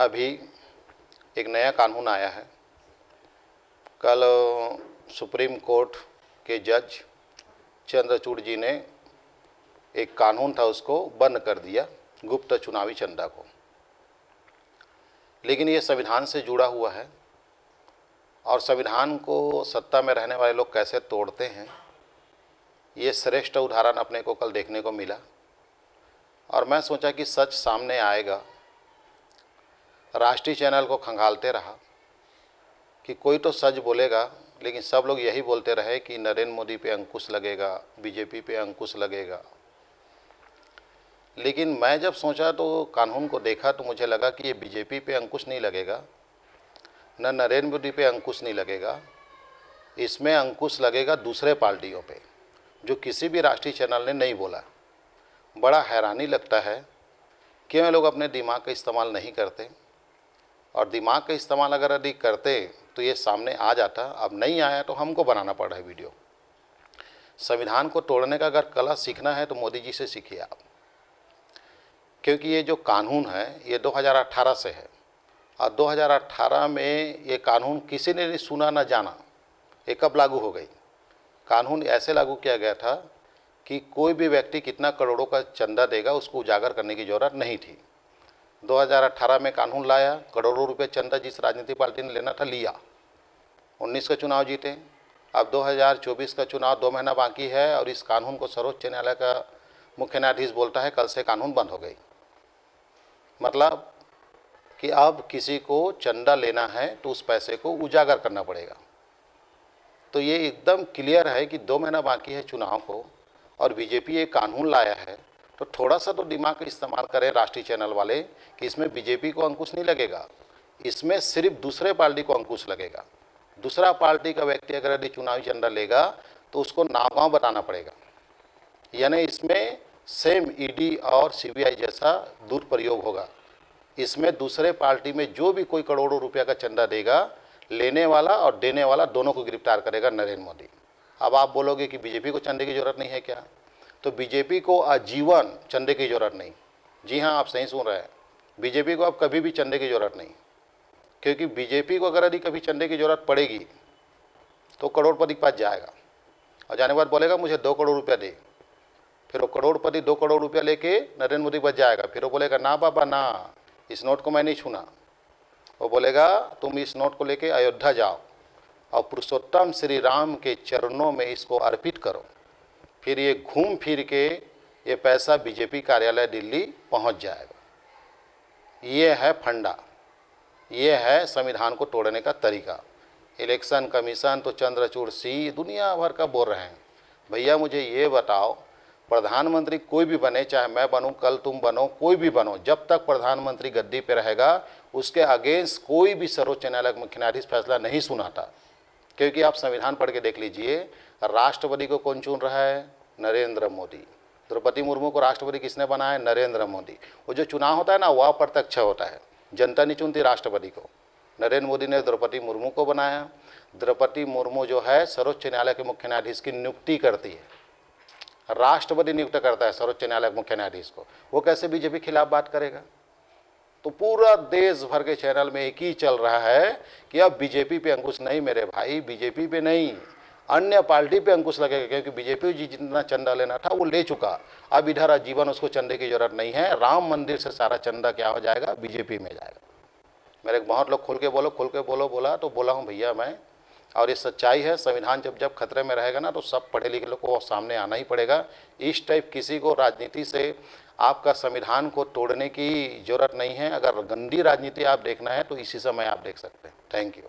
अभी एक नया कानून आया है। कल सुप्रीम कोर्ट के जज चंद्रचूड़ जी ने एक कानून था उसको बंद कर दिया, गुप्त चुनावी चंदा को। लेकिन ये संविधान से जुड़ा हुआ है और संविधान को सत्ता में रहने वाले लोग कैसे तोड़ते हैं, ये श्रेष्ठ उदाहरण अपने को कल देखने को मिला। और मैं सोचा कि सच सामने आएगा। राष्ट्रीय चैनल को खंगालते रहा कि कोई तो सच बोलेगा, लेकिन सब लोग यही बोलते रहे कि नरेंद्र मोदी पे अंकुश लगेगा, बीजेपी पे अंकुश लगेगा। लेकिन मैं जब सोचा तो कानून को देखा तो मुझे लगा कि ये बीजेपी पे अंकुश नहीं लगेगा, न नरेंद्र मोदी पे अंकुश नहीं लगेगा। इसमें अंकुश लगेगा दूसरे पार्टियों पे, जो किसी भी राष्ट्रीय चैनल ने नहीं बोला। बड़ा हैरानी लगता है क्यों लोग अपने दिमाग का इस्तेमाल नहीं करते, और दिमाग का इस्तेमाल अगर यदि करते तो ये सामने आ जाता। अब नहीं आया तो हमको बनाना पड़ रहा है वीडियो। संविधान को तोड़ने का अगर कला सीखना है तो मोदी जी से सीखिए आप, क्योंकि ये जो कानून है ये 2018 से है और 2018 में ये कानून किसी ने नहीं सुना न जाना। ये कब लागू हो गई? कानून ऐसे लागू किया गया था कि कोई भी व्यक्ति कितना करोड़ों का चंदा देगा उसको उजागर करने की ज़रूरत नहीं थी। 2018 में कानून लाया, करोड़ों रुपए चंदा जिस राजनीतिक पार्टी ने लेना था लिया, 19 का चुनाव जीते। अब 2024 का चुनाव 2 महीना बाकी है और इस कानून को सर्वोच्च न्यायालय का मुख्य न्यायाधीश बोलता है कल से कानून बंद हो गई। मतलब कि अब किसी को चंदा लेना है तो उस पैसे को उजागर करना पड़ेगा। तो ये एकदम क्लियर है कि 2 महीना बाकी है चुनाव को और बीजेपी ये कानून लाया है, तो थोड़ा सा तो दिमाग का इस्तेमाल करें राष्ट्रीय चैनल वाले कि इसमें बीजेपी को अंकुश नहीं लगेगा, इसमें सिर्फ दूसरे पार्टी को अंकुश लगेगा। दूसरा पार्टी का व्यक्ति अगर यदि चुनावी चंदा लेगा तो उसको नाव बताना पड़ेगा। यानी इसमें सेम ईडी और सीबीआई जैसा दुरुपयोग होगा। इसमें दूसरे पार्टी में जो भी कोई करोड़ों रुपया का चंदा देगा, लेने वाला और देने वाला दोनों को गिरफ्तार करेगा नरेंद्र मोदी। अब आप बोलोगे कि बीजेपी को चंदे की जरूरत नहीं है क्या? तो बीजेपी को आजीवन चंदे की जरूरत नहीं। जी हाँ, आप सही सुन रहे हैं, बीजेपी को अब कभी भी चंदे की जरूरत नहीं, क्योंकि बीजेपी को अगर यदि कभी चंदे की जरूरत पड़ेगी तो करोड़पति के पास जाएगा और जाने के बाद बोलेगा मुझे 2 करोड़ रुपया दे। फिर वो करोड़पति 2 करोड़ रुपया लेके नरेंद्र मोदी के पास जाएगा। फिर वो बोलेगा ना बाबा ना, इस नोट को मैं नहीं छूना। वो बोलेगा तुम इस नोट को लेके अयोध्या जाओ और पुरुषोत्तम श्री राम के चरणों में इसको अर्पित करो। फिर ये घूम फिर के ये पैसा बीजेपी कार्यालय दिल्ली पहुंच जाएगा। ये है फंडा, ये है संविधान को तोड़ने का तरीका। इलेक्शन कमीशन तो चंद्रचूड़ सी दुनिया भर का बोल रहे हैं। भैया मुझे ये बताओ, प्रधानमंत्री कोई भी बने, चाहे मैं बनूं, कल तुम बनो, कोई भी बनो, जब तक प्रधानमंत्री गद्दी पे रहेगा उसके अगेंस्ट कोई भी सर्वोच्च न्यायालय मुख्य न्यायाधीश फैसला नहीं सुनाता। क्योंकि आप संविधान पढ़ के देख लीजिए, राष्ट्रपति को कौन चुन रहा है? नरेंद्र मोदी। द्रौपदी मुर्मू को राष्ट्रपति किसने बनाया? नरेंद्र मोदी। वो जो चुनाव होता है ना, वह अप्रत्यक्ष होता है, जनता नहीं चुनती राष्ट्रपति को। नरेंद्र मोदी ने द्रौपदी मुर्मू को बनाया। द्रौपदी मुर्मू जो है सर्वोच्च न्यायालय के मुख्य न्यायाधीश की नियुक्ति करती है, राष्ट्रपति नियुक्त करता है सर्वोच्च न्यायालय के मुख्य न्यायाधीश को। वो कैसे बीजेपी के खिलाफ बात करेगा? तो पूरा देश भर के चैनल में एक ही चल रहा है कि अब बीजेपी पे अंकुश नहीं मेरे भाई, बीजेपी पे नहीं, अन्य पार्टी पे अंकुश लगेगा। क्योंकि बीजेपी जी जितना चंदा लेना था वो ले चुका, अब इधर आजीवन उसको चंदे की जरूरत नहीं है। राम मंदिर से सारा चंदा क्या हो जाएगा? बीजेपी में जाएगा। मेरे बहुत लोग खुल के बोलो बोला तो बोला हूँ भैया मैं, और ये सच्चाई है। संविधान जब जब खतरे में रहेगा ना तो सब पढ़े लिखे लोग को सामने आना ही पड़ेगा। इस टाइप किसी को राजनीति से आपका संविधान को तोड़ने की जरूरत नहीं है। अगर गंदी राजनीति आप देखना है तो इसी समय आप देख सकते हैं। Thank you.